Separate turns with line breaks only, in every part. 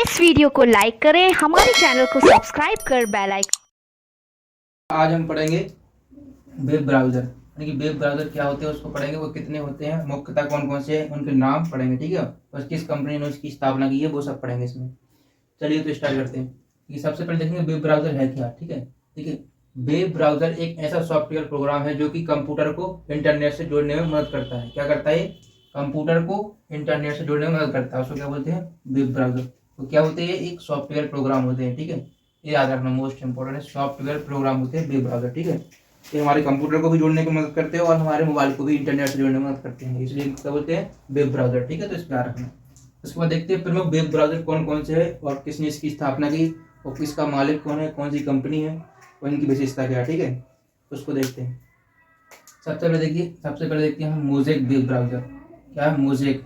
इस वीडियो को लाइक करें, हमारे चैनल को सब्सक्राइब कर बेल आइकन।
आज हम पढ़ेंगे वेब ब्राउज़र, यानी कि वेब ब्राउज़र क्या होते हैं उसको पढ़ेंगे, वो कितने होते हैं, मुख्यतः कौन कौन से हैं, उनके नाम पढ़ेंगे। ठीक है, और किस कंपनी ने उसकी स्थापना की है वो सब पढ़ेंगे इसमें। चलिए तो स्टार्ट करते हैं कि सबसे पहले देखेंगे वेब ब्राउज़र है क्या। ठीक है, देखिए वेब ब्राउज़र एक ऐसा सॉफ्टवेयर प्रोग्राम है जो कि कंप्यूटर को इंटरनेट से जोड़ने में मदद करता है। क्या करता है? कंप्यूटर को इंटरनेट से जोड़ने में मदद करता है, उसको क्या बोलते हैं? Web browser. तो क्या होते हैं? एक सॉफ्टवेयर प्रोग्राम होते हैं। ठीक है, ये याद रखना, मोस्ट इंपॉर्टेंट है, सॉफ्टवेयर प्रोग्राम होते हैं वेब ब्राउज़र। ठीक है, ये हमारे कंप्यूटर को भी जोड़ने में मदद करते हैं और हमारे मोबाइल को भी इंटरनेट से जोड़ने में मदद करते हैं, इसलिए क्या बोलते हैं? Web browser. ठीक है, तो इसका याद रखना। उसके बाद देखते हैं प्रमुख वेब ब्राउज़र कौन कौन से है और किसने इसकी स्थापना की और किसका मालिक कौन है, कौन सी कंपनी है और इनकी विशेषता क्या है। ठीक है, उसको देखते हैं। सबसे पहले देखते हैं हम मोज़ेक वेब ब्राउज़र। क्या है मोज़ेक?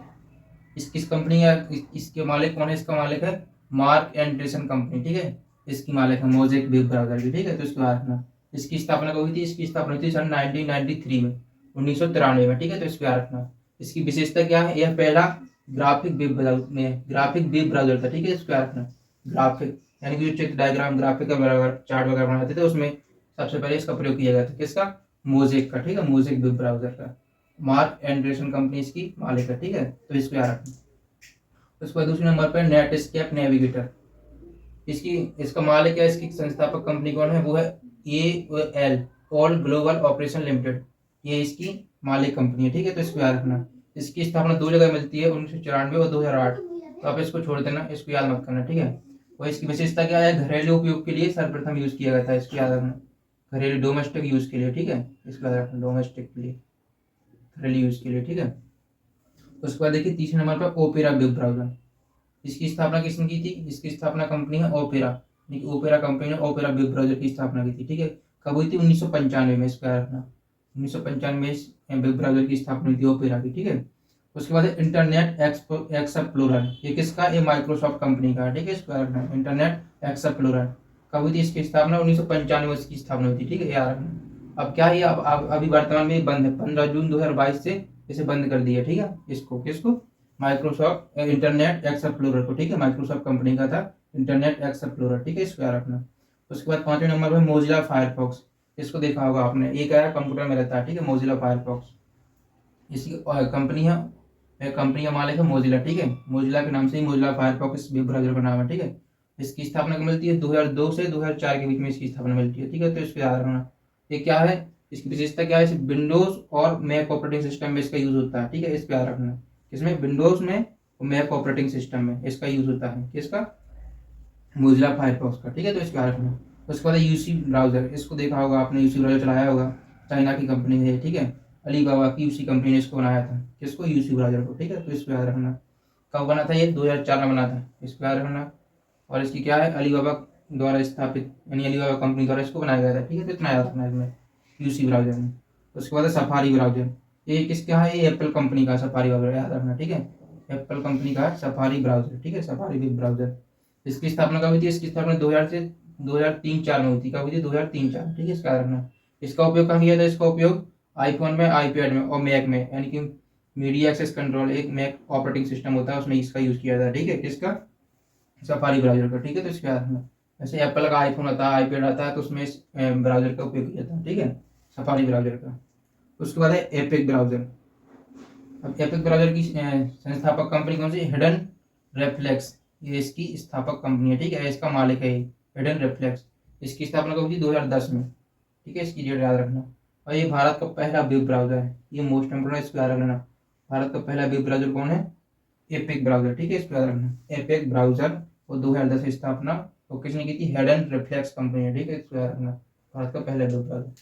इस किस कंपनी है, इसके मालिक कौन है? इसका मालिक है मार्क एंडरसन कंपनी। ठीक है, इसकी मालिक है मोज़ेक वेब ब्राउज़र की। ठीक है, तो इसको याद रखना। इसकी स्थापना कब हुई थी? इसकी स्थापना हुई थी सन 1993 में, 1993 में। ठीक है, तो इसको याद रखना। इसकी विशेषता क्या है? यह पहला ग्राफिक वेब ब्राउज़र था। ठीक है, इसको याद रखना। ग्राफिक यानी कि जो चित्र, डायग्राम, ग्राफिक वगैरह, चार्ट वगैरह बनाते थे उसमें सबसे पहले इसका प्रयोग किया गया था। किसका? मोज़ेक का। ठीक है, मोज़ेक वेब ब्राउज़र का। मार्क एंडरसन कंपनी इसकी मालिक है। ठीक है, तो इसको याद रखना। उसके बाद दूसरे नंबर पर नेटस्केप नेविगेटर। इसकी इसका मालिक है, इसकी संस्थापक कंपनी कौन है? वो है AOL, all global operation limited. ये इसकी मालिक कंपनी है। ठीक है, तो इसको याद रखना। इसकी स्थापना दो जगह मिलती है, 1994 और 2008। तो आप इसको छोड़ देना, इसको याद मत करना। ठीक है, और इसकी विशेषता क्या है? घरेलू उपयोग के लिए सर्वप्रथम यूज किया गया था, इसको याद रखना। घरेलू डोमेस्टिक यूज के लिए। ठीक है, इसको याद रखना, डोमेस्टिक के लिए, घरेलू यूज के लिए। ठीक है, उसके बाद देखिए तीसरे नंबर पर ओपेरा वेब ब्राउज़र। इसकी स्थापना किसने की थी? इसकी स्थापना कंपनी है ओपेरा, ओपेरा कंपनी ने ओपेरा वेब ब्राउज़र की स्थापना की थी। ठीक है, कब हुई थी? 1995 में, इसका याद रखना। 1995 में इस वेब ब्राउज़र की स्थापना हुई थी ओपेरा की। ठीक है, उसके बाद है इंटरनेट एक्सप्लोरर। ये किसका? ये माइक्रोसॉफ्ट कंपनी का है। ठीक है, इसको याद रखना, इंटरनेट एक्सप्लोरर। कब हुई थी इसकी स्थापना? 1995 में इसकी स्थापना हुई थी। ठीक है, याद रखना। अब क्या है? अब अभी वर्तमान में बंद है, 15 जून 2022 से इसे बंद कर दिया। ठीक है, इसको, किसको? माइक्रोसॉफ्ट इंटरनेट एक्सप्लोरर को। ठीक है, माइक्रोसॉफ्ट कंपनी का था इंटरनेट एक्सप्लोरर। ठीक है, इसको याद रखना। उसके बाद पांचवें नंबर पर मोजिला फायरफॉक्स। इसको देखा होगा आपने, ये क्या है? कंप्यूटर में रहता है। ठीक है, मोजिला फायरफॉक्स इसकी कंपनी है, कंपनी का मालिक है मोजिला। ठीक है, मोजिला के नाम से ही मोजिला फायरफॉक्स वेब ब्राउज़र का नाम है। ठीक है, इसकी स्थापना कब मिलती है? 2002 से 2004 के बीच में इसकी स्थापना मिलती है। ठीक है, तो इसको याद रखना। ये क्या है? इसकी विशेषता क्या है? विंडोज और मैक ऑपरेटिंग सिस्टम में इसका यूज होता है। ठीक है, इसको याद रखना। इसमें विंडोज में और मैक ऑपरेटिंग सिस्टम में इसका यूज होता है। किसका? मोजिला फायरफॉक्स का। ठीक है, तो इसको याद रखना। उसके बाद यूसी ब्राउज़र, इसको देखा होगा आपने, यूसी ब्राउज़र चलाया होगा, चाइना की कंपनी है। ठीक है, अलीबाबा की यूसी कंपनी ने इसको बनाया था। किसको? यूसी ब्राउज़र को। ठीक है, तो इसको याद रखना। कब बना था? ये 2004 में बना था, इसको याद रखना। और इसकी क्या है? अलीबाबा द्वारा स्थापित, यानी अलीबाबा कंपनी द्वारा इसको बनाया गया था। ठीक है, तो इतना याद रखना इसमें, यूसी ब्राउज़र में। उसके बाद है सफारी ब्राउज़र। ये किसका है? ये एप्पल कंपनी का सफारी ब्राउज़र, याद रखना। ठीक है, एप्पल कंपनी का सफारी ब्राउज़र। ठीक है, सफारी वेब ब्राउज़र। इसकी स्थापना कब हुई थी? इसकी स्थापना 2000 से 2003-4 में हुई थी। कब हुई थी? 2003-4। ठीक है, इसका याद रखना। इसका उपयोग कहाँ किया था? इसका उपयोग आईफोन में, आईपैड में और मैक में, यानी कि मीडिया एक्सेस कंट्रोल, एक मैक ऑपरेटिंग सिस्टम होता है, उसमें इसका यूज किया था। ठीक है, किसका? सफारी ब्राउजर का। ठीक है, तो इसका याद रखना। जैसे एप्पल का आईफोन आता है, आईपैड आता है, तो उसमें इस ब्राउजर का उपयोग किया जाता है। ठीक है, सफारी ब्राउजर का। उसके बाद है एपिक ब्राउजर। अब एपिक ब्राउजर की संस्थापक कंपनी कौन सी? हिडन रेफ्लेक्स, ये इसकी स्थापक कंपनी है। ठीक है, इसका मालिक है हिडन रेफ्लेक्स। इसकी स्थापना कब हुई थी? 2010 में। ठीक है, इसकी डेट याद रखना। और ये भारत का पहला वेब ब्राउजर है, ये मोस्ट इंपोर्टेंट, इसको याद रखना। भारत का पहला वेब ब्राउजर कौन है? Epic browser. ठीक है, इसको याद रखना, एपिक ब्राउजर, और 2010 स्थापना और किसने की थी? हिडन रेफ्लेक्स कंपनी है। ठीक है, इसको याद रखना, भारत का पहला वेब ब्राउजर।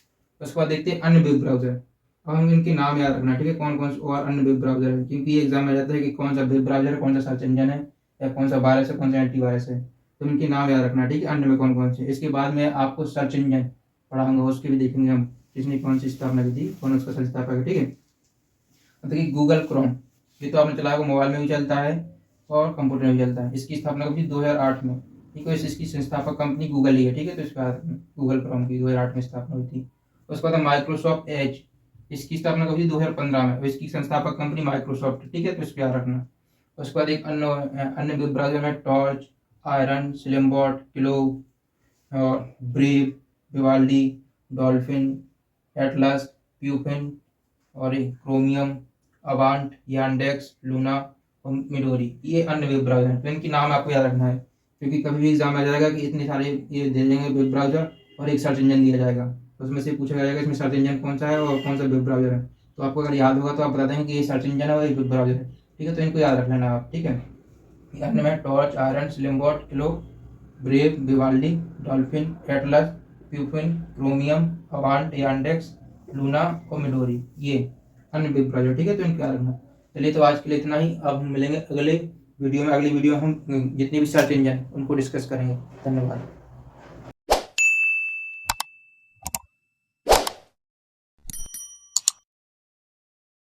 उसके बाद देखते हैं अन्य वेब ब्राउजर। अब हम इनके नाम याद रखना। ठीक है, कौन कौन से और अन्य वेब ब्राउजर है, क्योंकि ये एग्जाम में जाता है कि कौन सा वेब ब्राउजर है, कौन सा सर्च इंजन है, या कौन सा वायरस है, कौन सा एंटीवायरस है। तो इनके नाम याद रखना। ठीक है, अन्य में कौन कौन से। इसके बाद में आपको सर्च इंजन पढ़ाऊंगा, उसके भी देखेंगे हम, किसने कौन सी स्थापना की थी, कौन उसका संस्थापक है। ठीक है, देखिए गूगल क्रोम, ये तो आपने चलाया होगा, मोबाइल में भी चलता है और कंप्यूटर में भी चलता है। इसकी स्थापना कब हुई? 2008 में। ठीक है, इसकी संस्थापक कंपनी गूगल ही है। ठीक है, तो इसका गूगल क्रोम की 2008 में स्थापना हुई थी। उसके बाद माइक्रोसॉफ्ट एज, इसकी स्थापना कब हुई? 2015 में, और इसकी संस्थापक कंपनी माइक्रोसॉफ्ट। ठीक है, तो इसको याद रखना। उसके बाद एक अन्य वेब ब्राउजर है टॉर्च, आयरन, स्लिमबॉट, क्लो और ब्रेव, विवाल्डी, डॉल्फिन, एटलस, प्यूपिन और क्रोमियम, अवांट, यांडेक्स, लूना और मिडोरी, ये अन्य वेब ब्राउज़र हैं। तो इनके नाम आपको याद रखना है, क्योंकि कभी भी एग्जाम आ जाएगा कि इतने सारे ये दे देंगे वेब ब्राउज़र और एक सर्च इंजन दिया जाएगा, तो उसमें से पूछा जाएगा इसमें सर्च इंजन कौन सा है और कौन सा वेब ब्राउज़र है। तो आपको अगर याद होगा तो आप बता देंगे कि ये सर्च इंजन है और ये वेब ब्राउज़र है, ठीक है। तो इनको याद रख लेना आप, ठीक है। अन्य में Torch, Iron, Slimbot, Clo, Brave, Vivaldi, Dolphin, Atlas, Puffin, Chromium, Avant, Yandex, Luna और मिडोरी, ये अन्य वेब ब्राउज़र, ठीक है। तो इनको याद रखना। चलिए, तो आज के लिए इतना ही। अब हम मिलेंगे अगले वीडियो में। अगली वीडियो हम जितने भी सर्च इंजन उनको डिस्कस करेंगे। धन्यवाद।